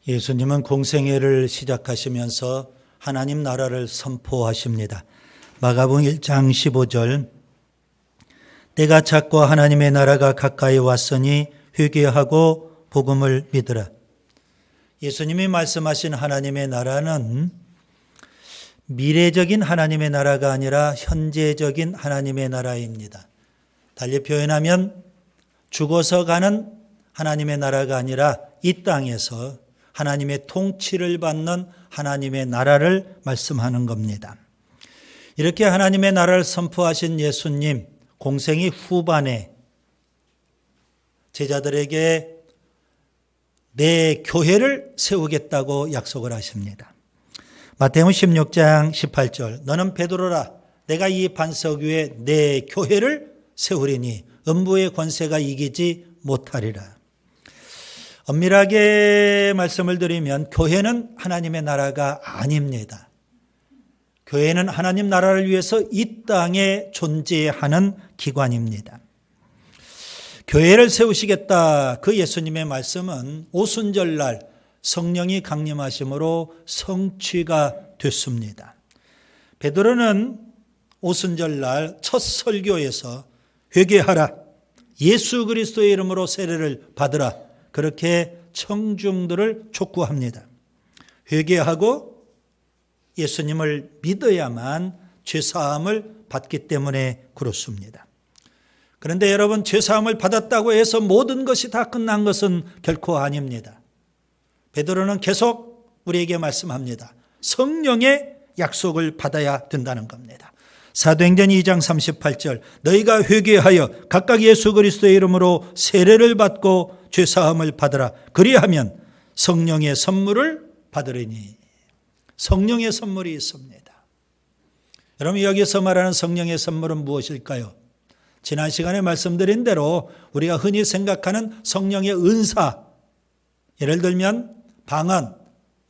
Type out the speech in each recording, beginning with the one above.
예수님은 공생애를 시작하시면서 하나님 나라를 선포하십니다. 마가복음 1장 15절, 때가 찼고 하나님의 나라가 가까이 왔으니 회개하고 복음을 믿으라. 예수님이 말씀하신 하나님의 나라는 미래적인 하나님의 나라가 아니라 현재적인 하나님의 나라입니다. 달리 표현하면 죽어서 가는 하나님의 나라가 아니라 이 땅에서 하나님의 통치를 받는 하나님의 나라를 말씀하는 겁니다. 이렇게 하나님의 나라를 선포하신 예수님, 공생의 후반에 제자들에게 내 교회를 세우겠다고 약속을 하십니다. 마태복음 16장 18절, 너는 베드로라, 내가 이 반석 위에 내 교회를 세우리니 음부의 권세가 이기지 못하리라. 엄밀하게 말씀을 드리면 교회는 하나님의 나라가 아닙니다. 교회는 하나님 나라를 위해서 이 땅에 존재하는 기관입니다. 교회를 세우시겠다, 그 예수님의 말씀은 오순절날 성령이 강림하심으로 성취가 됐습니다. 베드로는 오순절날 첫 설교에서 회개하라, 예수 그리스도의 이름으로 세례를 받으라, 그렇게 청중들을 촉구합니다. 회개하고 예수님을 믿어야만 죄사함을 받기 때문에 그렇습니다. 그런데 여러분, 죄사함을 받았다고 해서 모든 것이 다 끝난 것은 결코 아닙니다. 베드로는 계속 우리에게 말씀합니다. 성령의 약속을 받아야 된다는 겁니다. 사도행전 2장 38절, 너희가 회개하여 각각 예수 그리스도의 이름으로 세례를 받고 죄사함을 받으라. 그리하면 성령의 선물을 받으리니. 성령의 선물이 있습니다. 여러분, 여기서 말하는 성령의 선물은 무엇일까요? 지난 시간에 말씀드린 대로 우리가 흔히 생각하는 성령의 은사, 예를 들면 방언,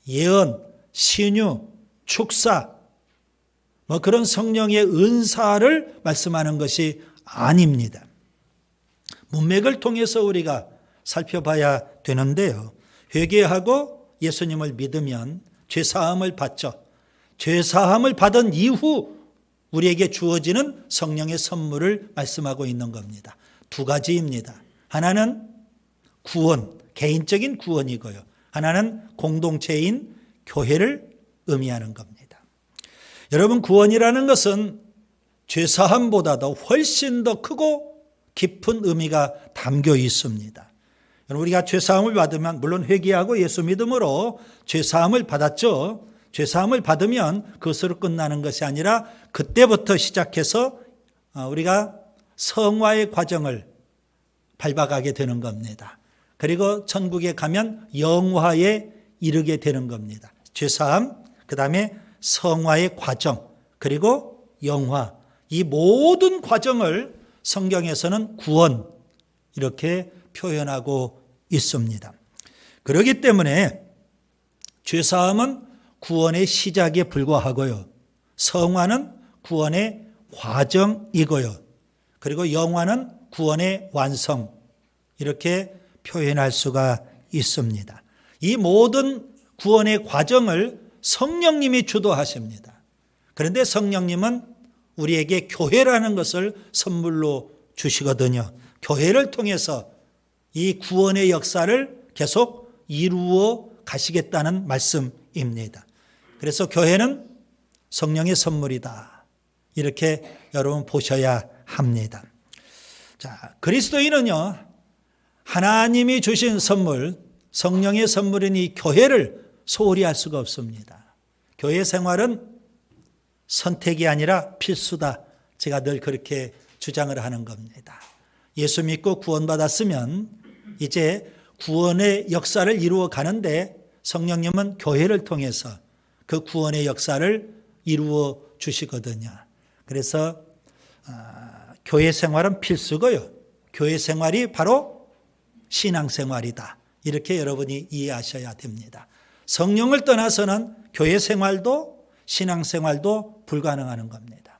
예언, 신유, 축사, 그런 성령의 은사를 말씀하는 것이 아닙니다. 문맥을 통해서 우리가 살펴봐야 되는데요. 회개하고 예수님을 믿으면 죄사함을 받죠. 죄사함을 받은 이후 우리에게 주어지는 성령의 선물을 말씀하고 있는 겁니다. 두 가지입니다. 하나는 구원, 개인적인 구원이고요. 하나는 공동체인 교회를 의미하는 겁니다. 여러분, 구원이라는 것은 죄사함보다도 훨씬 더 크고 깊은 의미가 담겨 있습니다. 우리가 죄사함을 받으면, 물론 회개하고 예수 믿음으로 죄사함을 받았죠. 죄사함을 받으면 그것으로 끝나는 것이 아니라 그때부터 시작해서 우리가 성화의 과정을 밟아가게 되는 겁니다. 그리고 천국에 가면 영화에 이르게 되는 겁니다. 죄사함, 그 다음에 성화의 과정, 그리고 영화, 이 모든 과정을 성경에서는 구원, 이렇게 표현하고 있습니다. 그렇기 때문에 죄사함은 구원의 시작에 불과하고요, 성화는 구원의 과정이고요, 그리고 영화는 구원의 완성, 이렇게 표현할 수가 있습니다. 이 모든 구원의 과정을 성령님이 주도하십니다. 그런데 성령님은 우리에게 교회라는 것을 선물로 주시거든요. 교회를 통해서 이 구원의 역사를 계속 이루어 가시겠다는 말씀입니다. 그래서 교회는 성령의 선물이다, 이렇게 여러분 보셔야 합니다. 자, 그리스도인은요, 하나님이 주신 선물, 성령의 선물인 이 교회를 소홀히 할 수가 없습니다. 교회 생활은 선택이 아니라 필수다, 제가 늘 그렇게 주장을 하는 겁니다. 예수 믿고 구원받았으면 이제 구원의 역사를 이루어 가는데 성령님은 교회를 통해서 그 구원의 역사를 이루어 주시거든요. 그래서 교회 생활은 필수고요, 교회 생활이 바로 신앙생활이다, 이렇게 여러분이 이해하셔야 됩니다. 성령을 떠나서는 교회 생활도 신앙생활도 불가능한 겁니다.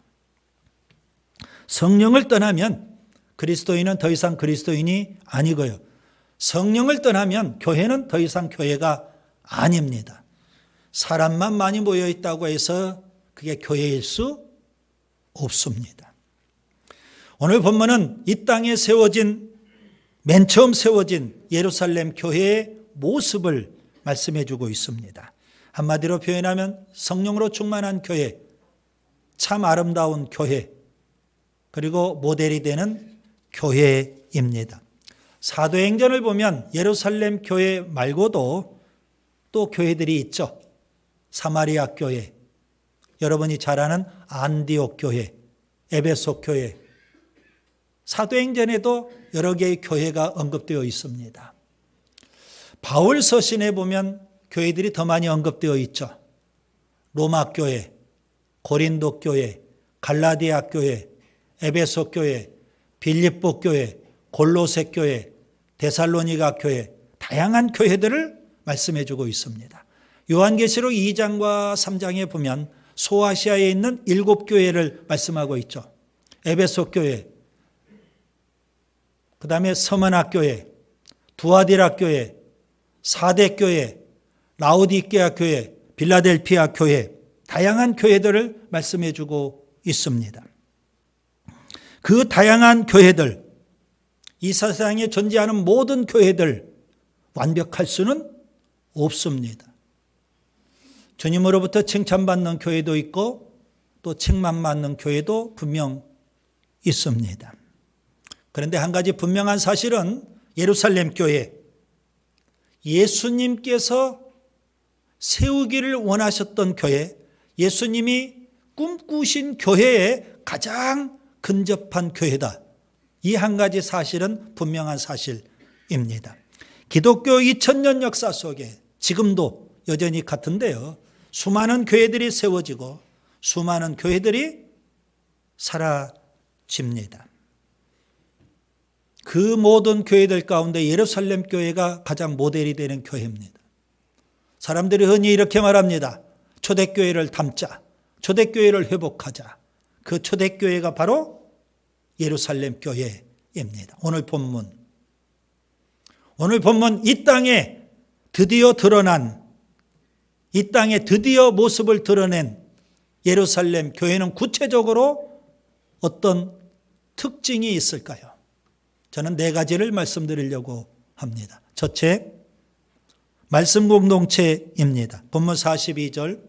성령을 떠나면 그리스도인은 더 이상 그리스도인이 아니고요, 성령을 떠나면 교회는 더 이상 교회가 아닙니다. 사람만 많이 모여 있다고 해서 그게 교회일 수 없습니다. 오늘 본문은 이 땅에 맨 처음 세워진 예루살렘 교회의 모습을 말씀해 주고 있습니다. 한마디로 표현하면 성령으로 충만한 교회, 참 아름다운 교회, 그리고 모델이 되는 교회입니다. 사도행전을 보면 예루살렘 교회 말고도 또 교회들이 있죠. 사마리아 교회, 여러분이 잘 아는 안디옥 교회, 에베소 교회, 사도행전에도 여러 개의 교회가 언급되어 있습니다. 바울 서신에 보면 교회들이 더 많이 언급되어 있죠. 로마 교회, 고린도 교회, 갈라디아 교회, 에베소 교회, 빌립보 교회, 골로새 교회, 데살로니가 교회, 다양한 교회들을 말씀해 주고 있습니다. 요한계시록 2장과 3장에 보면 소아시아에 있는 7교회를 말씀하고 있죠. 에베소 교회, 그 다음에 서머나 교회, 두아디라 교회, 사대 교회, 라오디게아 교회, 빌라델피아 교회, 다양한 교회들을 말씀해 주고 있습니다. 그 다양한 교회들, 이 세상에 존재하는 모든 교회들 완벽할 수는 없습니다. 주님으로부터 칭찬받는 교회도 있고 또 칭찬받는 교회도 분명 있습니다. 그런데 한 가지 분명한 사실은 예루살렘 교회, 예수님께서 세우기를 원하셨던 교회, 예수님이 꿈꾸신 교회에 가장 근접한 교회다. 이 한 가지 사실은 분명한 사실입니다. 기독교 2000년 역사 속에 지금도 여전히 같은데요. 수많은 교회들이 세워지고 수많은 교회들이 사라집니다. 그 모든 교회들 가운데 예루살렘 교회가 가장 모델이 되는 교회입니다. 사람들이 흔히 이렇게 말합니다. 초대교회를 담자. 초대교회를 회복하자. 그 초대교회가 바로 예루살렘 교회입니다. 오늘 본문 이 땅에 드디어 드러난, 이 땅에 드디어 모습을 드러낸 예루살렘 교회는 구체적으로 어떤 특징이 있을까요? 저는 4가지를 말씀드리려고 합니다. 첫째, 말씀 공동체입니다. 본문 42절,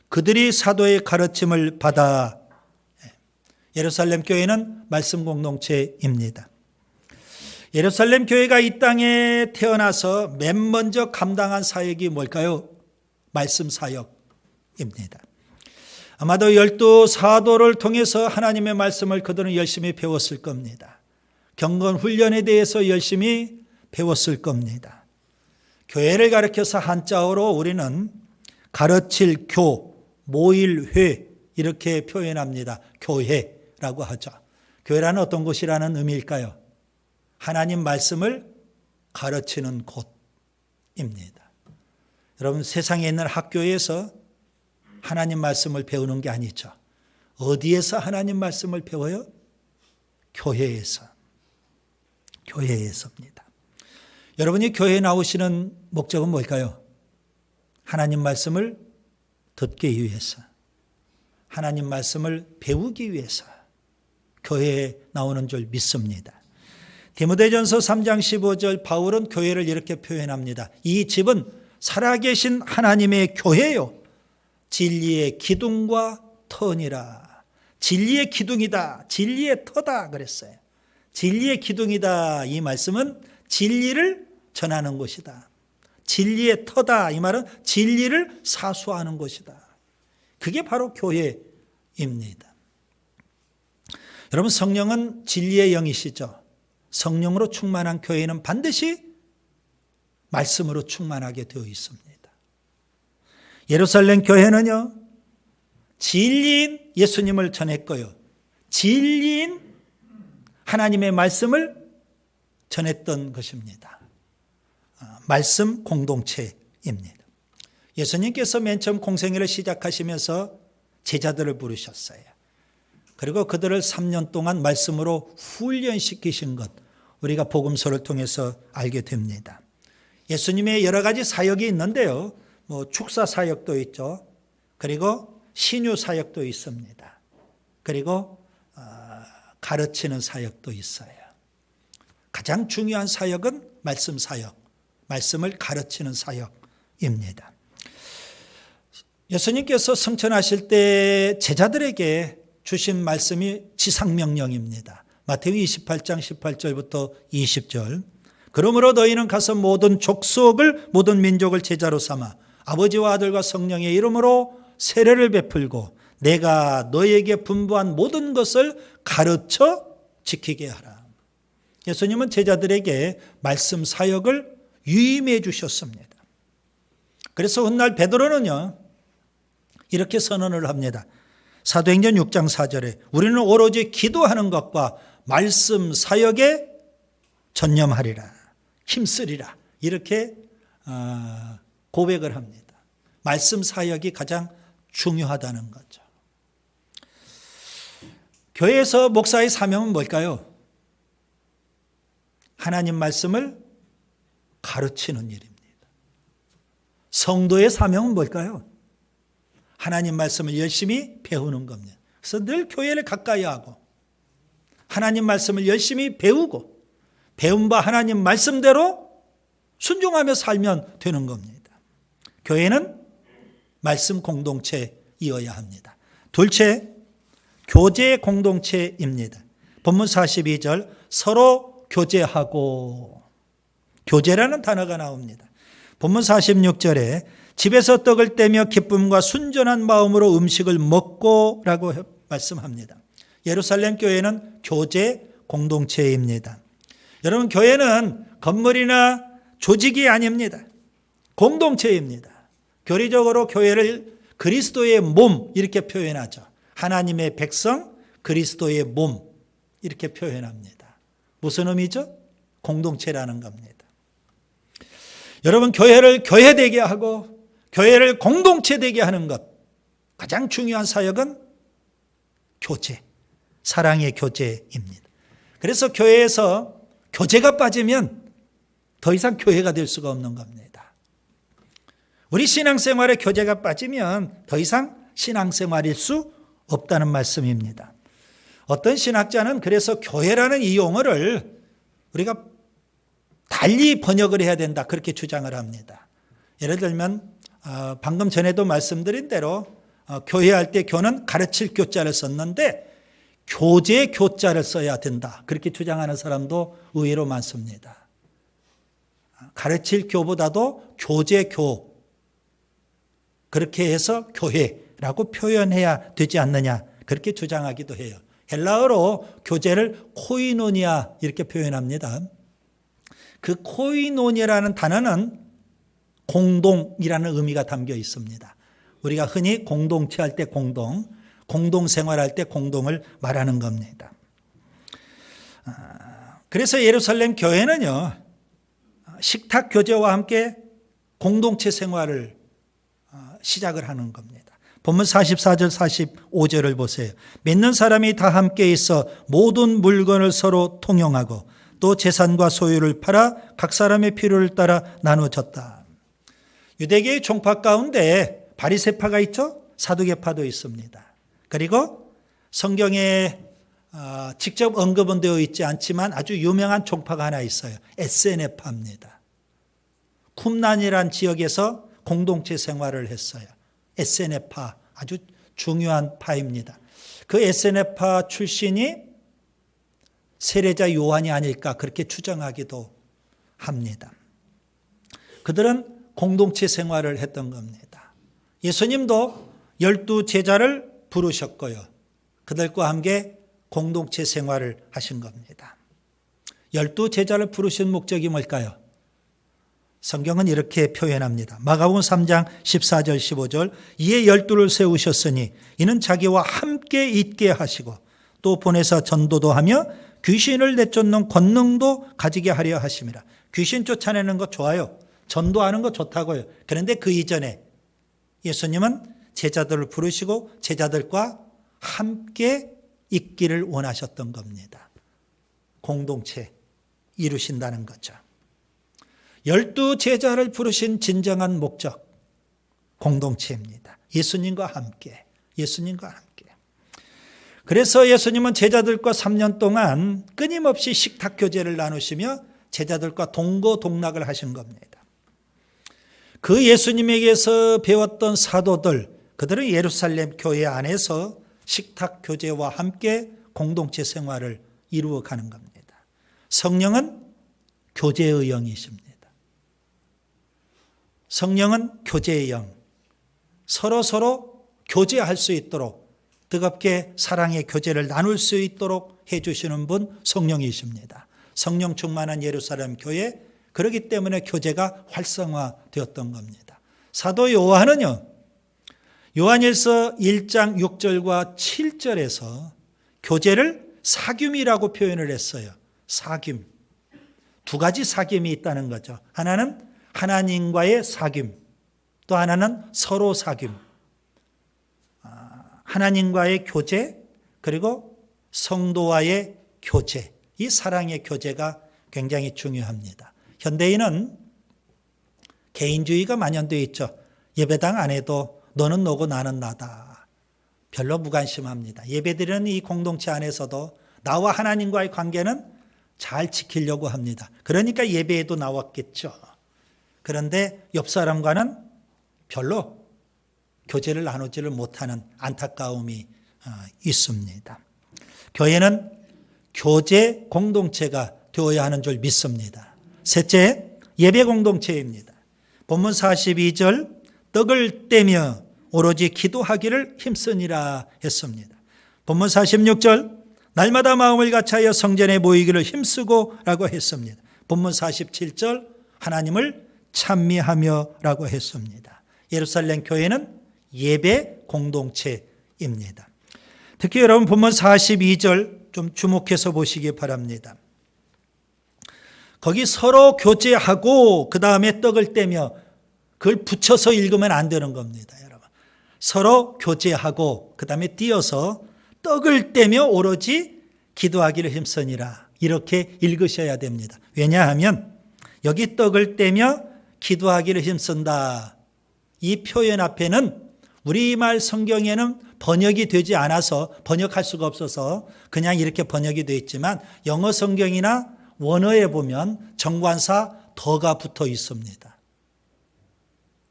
그들이 사도의 가르침을 받아. 예루살렘 교회는 말씀 공동체입니다. 예루살렘 교회가 이 땅에 태어나서 맨 먼저 감당한 사역이 뭘까요? 말씀 사역입니다. 아마도 12 사도를 통해서 하나님의 말씀을 그들은 열심히 배웠을 겁니다. 경건 훈련에 대해서 열심히 배웠을 겁니다. 교회를 가리켜서 한자어로 우리는 가르칠 교, 모일 회 이렇게 표현합니다. 교회라고 하죠. 교회라는 어떤 곳이라는 의미일까요? 하나님 말씀을 가르치는 곳입니다. 여러분, 세상에 있는 학교에서 하나님 말씀을 배우는 게 아니죠. 어디에서 하나님 말씀을 배워요? 교회에서. 교회에서입니다. 여러분이 교회에 나오시는 목적은 뭘까요? 하나님 말씀을 듣기 위해서, 하나님 말씀을 배우기 위해서 교회에 나오는 줄 믿습니다. 디모데전서 3장 15절 바울은 교회를 이렇게 표현합니다. 이 집은 살아계신 하나님의 교회요, 진리의 기둥과 터니라. 진리의 기둥이다, 진리의 터다 그랬어요. 진리의 기둥이다, 이 말씀은 진리를 전하는 것이다. 진리의 터다, 이 말은 진리를 사수하는 것이다. 그게 바로 교회입니다. 여러분, 성령은 진리의 영이시죠. 성령으로 충만한 교회는 반드시 말씀으로 충만하게 되어 있습니다. 예루살렘 교회는요, 진리인 예수님을 전했고요, 진리인 하나님의 말씀을 전했던 것입니다. 말씀 공동체입니다. 예수님께서 맨 처음 공생애를 시작하시면서 제자들을 부르셨어요. 그리고 그들을 3년 동안 말씀으로 훈련시키신 것, 우리가 복음서를 통해서 알게 됩니다. 예수님의 여러 가지 사역이 있는데요. 축사 사역도 있죠. 그리고 신유 사역도 있습니다. 그리고 가르치는 사역도 있어요. 가장 중요한 사역은 말씀 사역, 말씀을 가르치는 사역입니다. 예수님께서 승천하실 때 제자들에게 주신 말씀이 지상명령입니다. 마태복음 28장 18절부터 20절. 그러므로 너희는 가서 모든 족속을 모든 민족을 제자로 삼아 아버지와 아들과 성령의 이름으로 세례를 베풀고 내가 너희에게 분부한 모든 것을 가르쳐 지키게 하라. 예수님은 제자들에게 말씀 사역을 유임해 주셨습니다. 그래서 훗날 베드로는요 이렇게 선언을 합니다. 사도행전 6장 4절에 우리는 오로지 기도하는 것과 말씀 사역에 전념하리라, 힘쓰리라, 이렇게 고백을 합니다. 말씀 사역이 가장 중요하다는 거죠. 교회에서 목사의 사명은 뭘까요? 하나님 말씀을 가르치는 일입니다. 성도의 사명은 뭘까요? 하나님 말씀을 열심히 배우는 겁니다. 그래서 늘 교회를 가까이 하고 하나님 말씀을 열심히 배우고 배운 바 하나님 말씀대로 순종하며 살면 되는 겁니다. 교회는 말씀 공동체이어야 합니다. 둘째, 교제 공동체입니다. 본문 42절 서로 교제하고, 교제라는 단어가 나옵니다. 본문 46절에 집에서 떡을 떼며 기쁨과 순전한 마음으로 음식을 먹고 라고 말씀합니다. 예루살렘 교회는 교제 공동체입니다. 여러분, 교회는 건물이나 조직이 아닙니다. 공동체입니다. 교리적으로 교회를 그리스도의 몸 이렇게 표현하죠. 하나님의 백성, 그리스도의 몸 이렇게 표현합니다. 무슨 의미죠? 공동체라는 겁니다. 여러분, 교회를 교회되게 하고 교회를 공동체되게 하는 것, 가장 중요한 사역은 교제, 사랑의 교제입니다. 그래서 교회에서 교제가 빠지면 더 이상 교회가 될 수가 없는 겁니다. 우리 신앙생활에 교제가 빠지면 더 이상 신앙생활일 수 없다는 말씀입니다. 어떤 신학자는 그래서 교회라는 이 용어를 우리가 달리 번역을 해야 된다, 그렇게 주장을 합니다. 예를 들면 방금 전에도 말씀드린 대로 교회할 때 교는 가르칠 교자를 썼는데 교제 교자를 써야 된다, 그렇게 주장하는 사람도 의외로 많습니다. 가르칠 교보다도 교제 교, 그렇게 해서 교회라고 표현해야 되지 않느냐, 그렇게 주장하기도 해요. 헬라어로 교제를 코이노니아 이렇게 표현합니다. 그 코이노니아라는 단어는 공동이라는 의미가 담겨 있습니다. 우리가 흔히 공동체 할 때 공동생활할 때 공동을 말하는 겁니다. 그래서 예루살렘 교회는요, 식탁 교제와 함께 공동체 생활을 시작을 하는 겁니다. 본문 44절 45절을 보세요. 믿는 사람이 다 함께 있어 모든 물건을 서로 통용하고 또 재산과 소유를 팔아 각 사람의 필요를 따라 나누어졌다. 유대계의 종파 가운데 바리새파가 있죠? 사두개파도 있습니다. 그리고 성경에 직접 언급은 되어 있지 않지만 아주 유명한 종파가 하나 있어요. 에세네파입니다. 쿰란이란 지역에서 공동체 생활을 했어요. 에세네파, 아주 중요한 파입니다. 그 에세네파 출신이 세례자 요한이 아닐까, 그렇게 추정하기도 합니다. 그들은 공동체 생활을 했던 겁니다. 예수님도 12 제자를 부르셨고요, 그들과 함께 공동체 생활을 하신 겁니다. 12 제자를 부르신 목적이 뭘까요? 성경은 이렇게 표현합니다. 마가복음 3장 14절 15절 이에 12를 세우셨으니 이는 자기와 함께 있게 하시고 또 보내사 전도도 하며 귀신을 내쫓는 권능도 가지게 하려 하심이라. 귀신 쫓아내는 거 좋아요. 전도하는 거 좋다고요. 그런데 그 이전에 예수님은 제자들을 부르시고 제자들과 함께 있기를 원하셨던 겁니다. 공동체 이루신다는 거죠. 12 제자를 부르신 진정한 목적, 공동체입니다. 예수님과 함께. 그래서 예수님은 제자들과 3년 동안 끊임없이 식탁 교제를 나누시며 제자들과 동거동락을 하신 겁니다. 그 예수님에게서 배웠던 사도들, 그들은 예루살렘 교회 안에서 식탁 교제와 함께 공동체 생활을 이루어가는 겁니다. 성령은 교제의 영이십니다. 성령은 교제의 영. 서로 교제할 수 있도록 뜨겁게 사랑의 교제를 나눌 수 있도록 해주시는 분 성령이십니다. 성령 충만한 예루살렘 교회, 그렇기 때문에 교제가 활성화되었던 겁니다. 사도 요한은요, 요한일서 1장 6절과 7절에서 교제를 사귐이라고 표현을 했어요. 사귐. 두 가지 사귐이 있다는 거죠. 하나는 하나님과의 사귐, 또 하나는 서로 사귐. 하나님과의 교제, 그리고 성도와의 교제, 이 사랑의 교제가 굉장히 중요합니다. 현대인은 개인주의가 만연되어 있죠. 예배당 안에도 너는 너고 나는 나다. 별로 무관심합니다. 예배드리는 이 공동체 안에서도 나와 하나님과의 관계는 잘 지키려고 합니다. 그러니까 예배에도 나왔겠죠. 그런데 옆 사람과는 별로 교제를 나누지를 못하는 안타까움이 있습니다. 교회는 교제 공동체가 되어야 하는 줄 믿습니다. 셋째, 예배 공동체입니다. 본문 42절, 떡을 떼며 오로지 기도하기를 힘쓰니라 했습니다. 본문 46절, 날마다 마음을 같이하여 성전에 모이기를 힘쓰고 라고 했습니다. 본문 47절, 하나님을 찬미하며 라고 했습니다. 예루살렘 교회는 예배 공동체입니다. 특히 여러분 본문 42절 좀 주목해서 보시기 바랍니다. 거기 서로 교제하고 그 다음에 떡을 떼며, 그걸 붙여서 읽으면 안 되는 겁니다. 여러분, 서로 교제하고 그 다음에 띄어서 떡을 떼며 오로지 기도하기를 힘쓰니라, 이렇게 읽으셔야 됩니다. 왜냐하면 여기 떡을 떼며 기도하기를 힘쓴다, 이 표현 앞에는 우리말 성경에는 번역이 되지 않아서 번역할 수가 없어서 그냥 이렇게 번역이 되어 있지만 영어 성경이나 원어에 보면 정관사 더가 붙어 있습니다.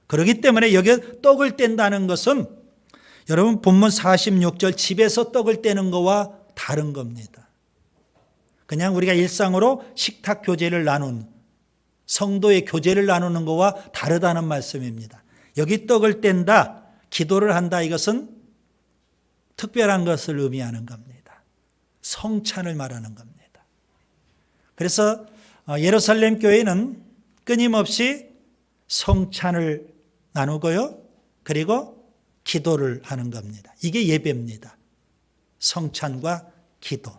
그렇기 때문에 여기 떡을 뗀다는 것은 여러분 본문 46절 집에서 떡을 떼는 거와 다른 겁니다. 그냥 우리가 일상으로 식탁 교제를 나눈, 성도의 교제를 나누는 거와 다르다는 말씀입니다. 여기 떡을 뗀다, 기도를 한다, 이것은 특별한 것을 의미하는 겁니다. 성찬을 말하는 겁니다. 그래서 예루살렘 교회는 끊임없이 성찬을 나누고요, 그리고 기도를 하는 겁니다. 이게 예배입니다. 성찬과 기도.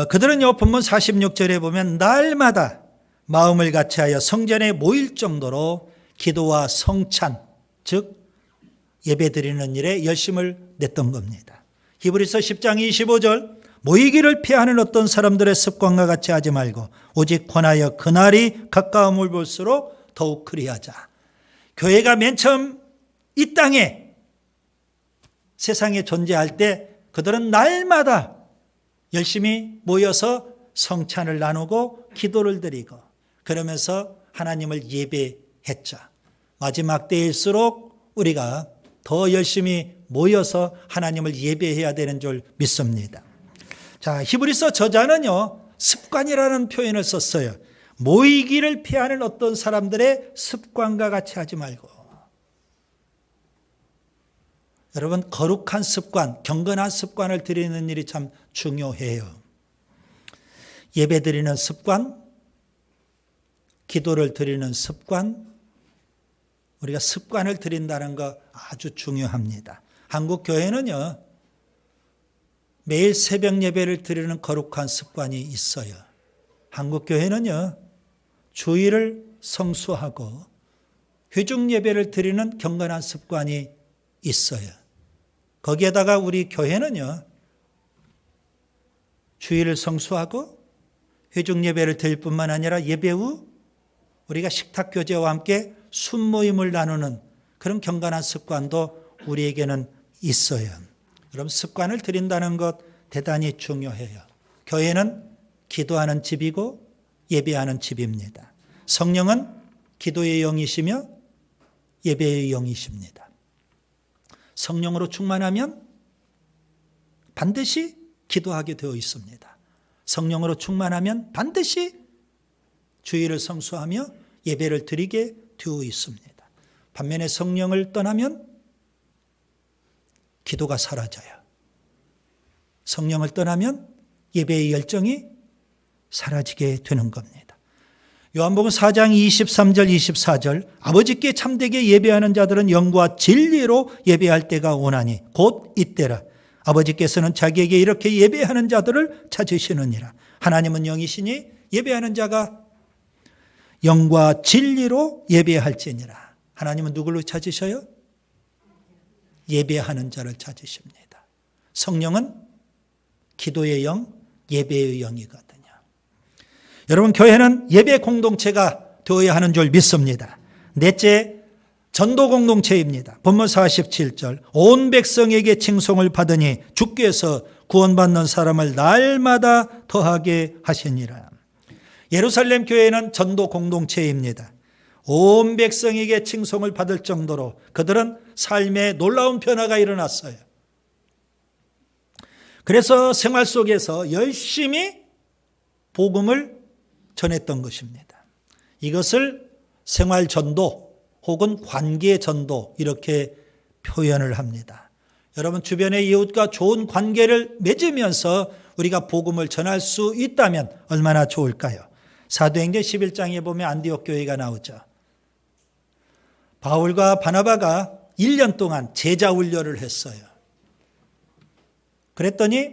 그들은요, 본문 46절에 보면 날마다 마음을 같이하여 성전에 모일 정도로 기도와 성찬, 즉 예배드리는 일에 열심을 냈던 겁니다. 히브리서 10장 25절, 모이기를 피하는 어떤 사람들의 습관과 같이 하지 말고 오직 권하여 그날이 가까움을 볼수록 더욱 그리하자. 교회가 맨 처음 이 땅에 세상에 존재할 때 그들은 날마다 열심히 모여서 성찬을 나누고 기도를 드리고 그러면서 하나님을 예배했죠. 마지막 때일수록 우리가 더 열심히 모여서 하나님을 예배해야 되는 줄 믿습니다. 자, 히브리서 저자는요, 습관이라는 표현을 썼어요. 모이기를 피하는 어떤 사람들의 습관과 같이 하지 말고. 여러분, 거룩한 습관, 경건한 습관을 드리는 일이 참 중요해요. 예배 드리는 습관, 기도를 드리는 습관, 우리가 습관을 드린다는 거 아주 중요합니다. 한국 교회는요, 매일 새벽 예배를 드리는 거룩한 습관이 있어요. 한국 교회는요, 주일을 성수하고 회중 예배를 드리는 경건한 습관이 있어요. 거기에다가 우리 교회는요, 주일을 성수하고 회중 예배를 드릴 뿐만 아니라 예배 후 우리가 식탁 교제와 함께 순모임을 나누는 그런 경건한 습관도 우리에게는 있어요. 그럼 습관을 들인다는 것 대단히 중요해요. 교회는 기도하는 집이고 예배하는 집입니다. 성령은 기도의 영이시며 예배의 영이십니다. 성령으로 충만하면 반드시 기도하게 되어 있습니다. 성령으로 충만하면 반드시 주일을 성수하며 예배를 드리게 되어 있습니다. 반면에 성령을 떠나면 기도가 사라져요. 성령을 떠나면 예배의 열정이 사라지게 되는 겁니다. 요한복음 4장 23절 24절 아버지께 참되게 예배하는 자들은 영과 진리로 예배할 때가 오나니 곧 이때라. 아버지께서는 자기에게 이렇게 예배하는 자들을 찾으시느니라. 하나님은 영이시니 예배하는 자가 영과 진리로 예배할지니라. 하나님은 누구를 찾으셔요? 예배하는 자를 찾으십니다. 성령은 기도의 영, 예배의 영이거든요. 여러분, 교회는 예배 공동체가 되어야 하는 줄 믿습니다. 넷째, 전도 공동체입니다. 본문 47절 온 백성에게 칭송을 받으니 주께서 구원받는 사람을 날마다 더하게 하시니라. 예루살렘 교회는 전도 공동체입니다. 온 백성에게 칭송을 받을 정도로 그들은 삶에 놀라운 변화가 일어났어요. 그래서 생활 속에서 열심히 복음을 전했던 것입니다. 이것을 생활 전도 혹은 관계 전도 이렇게 표현을 합니다. 여러분, 주변의 이웃과 좋은 관계를 맺으면서 우리가 복음을 전할 수 있다면 얼마나 좋을까요? 사도행전 11장에 보면 안디옥 교회가 나오죠. 바울과 바나바가 1년 동안 제자 훈련을 했어요. 그랬더니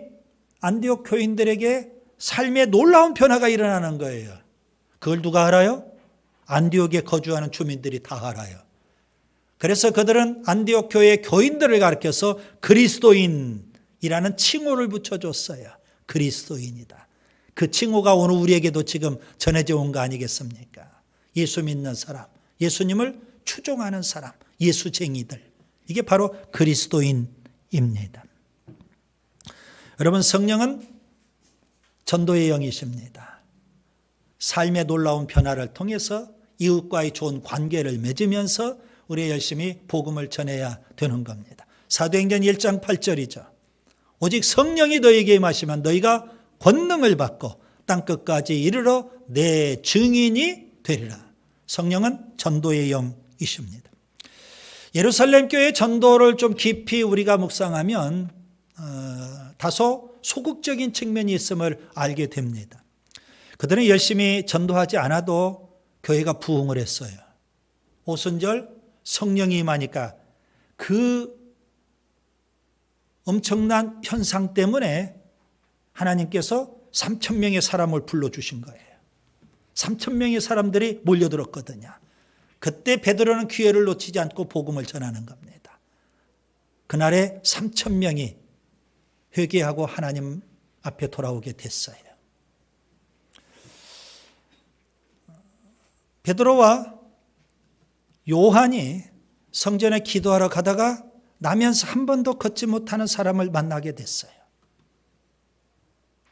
안디옥 교인들에게 삶에 놀라운 변화가 일어나는 거예요. 그걸 누가 알아요? 안디옥에 거주하는 주민들이 다 알아요. 그래서 그들은 안디옥 교회의 교인들을 가르쳐서 그리스도인이라는 칭호를 붙여줬어요. 그리스도인이다. 그 칭호가 오늘 우리에게도 지금 전해져 온 거 아니겠습니까? 예수 믿는 사람, 예수님을 추종하는 사람, 예수쟁이들. 이게 바로 그리스도인입니다. 여러분, 성령은 전도의 영이십니다. 삶의 놀라운 변화를 통해서 이웃과의 좋은 관계를 맺으면서 우리 열심히 복음을 전해야 되는 겁니다. 사도행전 1장 8절이죠. 오직 성령이 너희에게 임하시면 너희가 권능을 받고 땅끝까지 이르러 내 증인이 되리라. 성령은 전도의 영이십니다. 예루살렘 교회 전도를 좀 깊이 우리가 묵상하면 다소 소극적인 측면이 있음을 알게 됩니다. 그들은 열심히 전도하지 않아도 교회가 부흥을 했어요. 오순절 성령이 임하니까 그 엄청난 현상 때문에 하나님께서 3,000명의 사람을 불러주신 거예요. 3,000명의 사람들이 몰려들었거든요. 그때 베드로는 기회를 놓치지 않고 복음을 전하는 겁니다. 그날에 3,000명이 회개하고 하나님 앞에 돌아오게 됐어요. 베드로와 요한이 성전에 기도하러 가다가 나면서 한 번도 걷지 못하는 사람을 만나게 됐어요.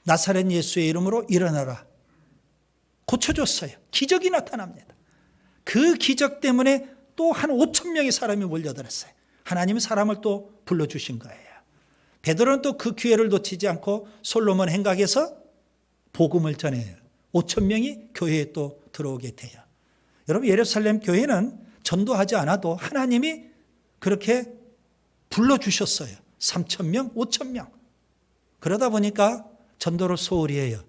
나사렛 예수의 이름으로 일어나라. 고쳐줬어요. 기적이 나타납니다. 그 기적 때문에 또 한 5,000명의 사람이 몰려들었어요. 하나님은 사람을 또 불러주신 거예요. 베드로는 또 그 기회를 놓치지 않고 솔로몬 행각에서 복음을 전해요. 5,000명이 교회에 또 들어오게 돼요. 여러분, 예루살렘 교회는 전도하지 않아도 하나님이 그렇게 불러주셨어요. 3,000명, 5,000명. 그러다 보니까 전도를 소홀히 해요.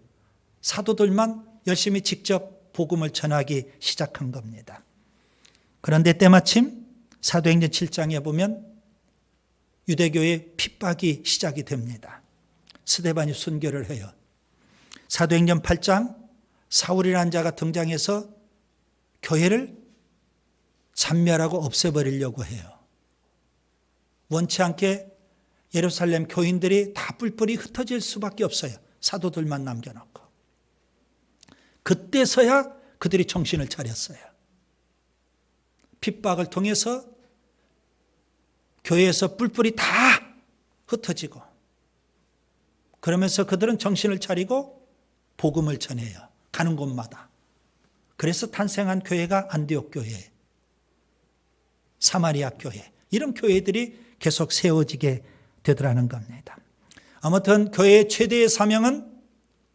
사도들만 열심히 직접 복음을 전하기 시작한 겁니다. 그런데 때마침 사도행전 7장에 보면 유대교의 핍박이 시작이 됩니다. 스데반이 순교를 해요. 사도행전 8장 사울이라는 자가 등장해서 교회를 잔멸하고 없애버리려고 해요. 원치 않게 예루살렘 교인들이 다 뿔뿔이 흩어질 수밖에 없어요. 사도들만 남겨놓고. 그때서야 그들이 정신을 차렸어요. 핍박을 통해서 교회에서 뿔뿔이 다 흩어지고, 그러면서 그들은 정신을 차리고 복음을 전해요. 가는 곳마다. 그래서 탄생한 교회가 안디옥 교회, 사마리아 교회, 이런 교회들이 계속 세워지게 되더라는 겁니다. 아무튼 교회의 최대의 사명은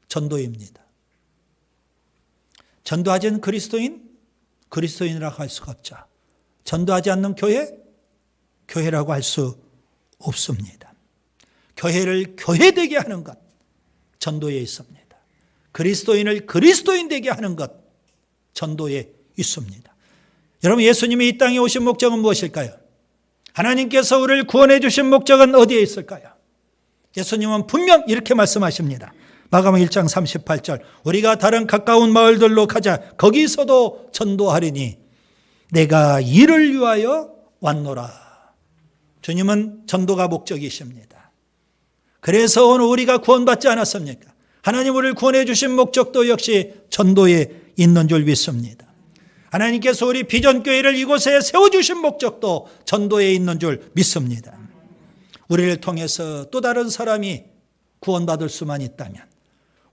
전도입니다. 전도하지 않는 그리스도인이라고 할 수가 없죠. 전도하지 않는 교회라고 할 수 없습니다. 교회를 교회되게 하는 것, 전도에 있습니다. 그리스도인을 그리스도인 되게 하는 것, 전도에 있습니다. 여러분, 예수님이 이 땅에 오신 목적은 무엇일까요? 하나님께서 우리를 구원해 주신 목적은 어디에 있을까요? 예수님은 분명 이렇게 말씀하십니다. 마가복음 1장 38절, 우리가 다른 가까운 마을들로 가자. 거기서도 전도하리니 내가 이를 위하여 왔노라. 주님은 전도가 목적이십니다. 그래서 오늘 우리가 구원받지 않았습니까? 하나님 우리를 구원해 주신 목적도 역시 전도에 있는 줄 믿습니다. 하나님께서 우리 비전교회를 이곳에 세워주신 목적도 전도에 있는 줄 믿습니다. 우리를 통해서 또 다른 사람이 구원받을 수만 있다면,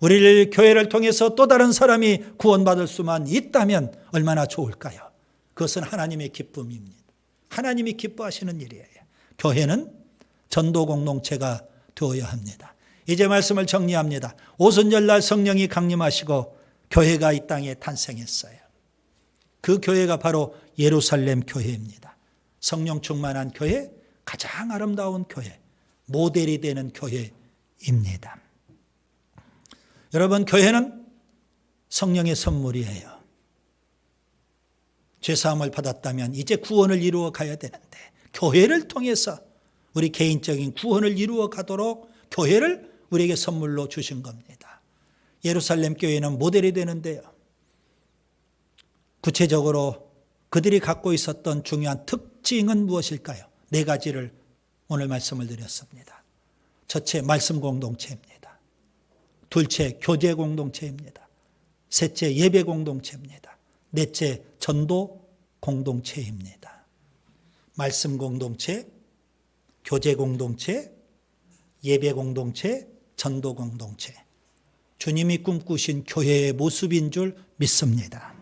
우리를 교회를 통해서 또 다른 사람이 구원받을 수만 있다면 얼마나 좋을까요? 그것은 하나님의 기쁨입니다. 하나님이 기뻐하시는 일이에요. 교회는 전도 공동체가 되어야 합니다. 이제 말씀을 정리합니다. 오순절날 성령이 강림하시고 교회가 이 땅에 탄생했어요. 그 교회가 바로 예루살렘 교회입니다. 성령 충만한 교회, 가장 아름다운 교회, 모델이 되는 교회입니다. 여러분, 교회는 성령의 선물이에요. 죄사함을 받았다면 이제 구원을 이루어 가야 되는데, 교회를 통해서 우리 개인적인 구원을 이루어 가도록 교회를 우리에게 선물로 주신 겁니다. 예루살렘 교회는 모델이 되는데요. 구체적으로 그들이 갖고 있었던 중요한 특징은 무엇일까요? 4가지를 오늘 말씀을 드렸습니다. 첫째, 말씀 공동체입니다. 둘째, 교제 공동체입니다. 셋째, 예배 공동체입니다. 넷째, 전도 공동체입니다. 말씀 공동체, 교제 공동체, 예배 공동체, 전도 공동체. 주님이 꿈꾸신 교회의 모습인 줄 믿습니다.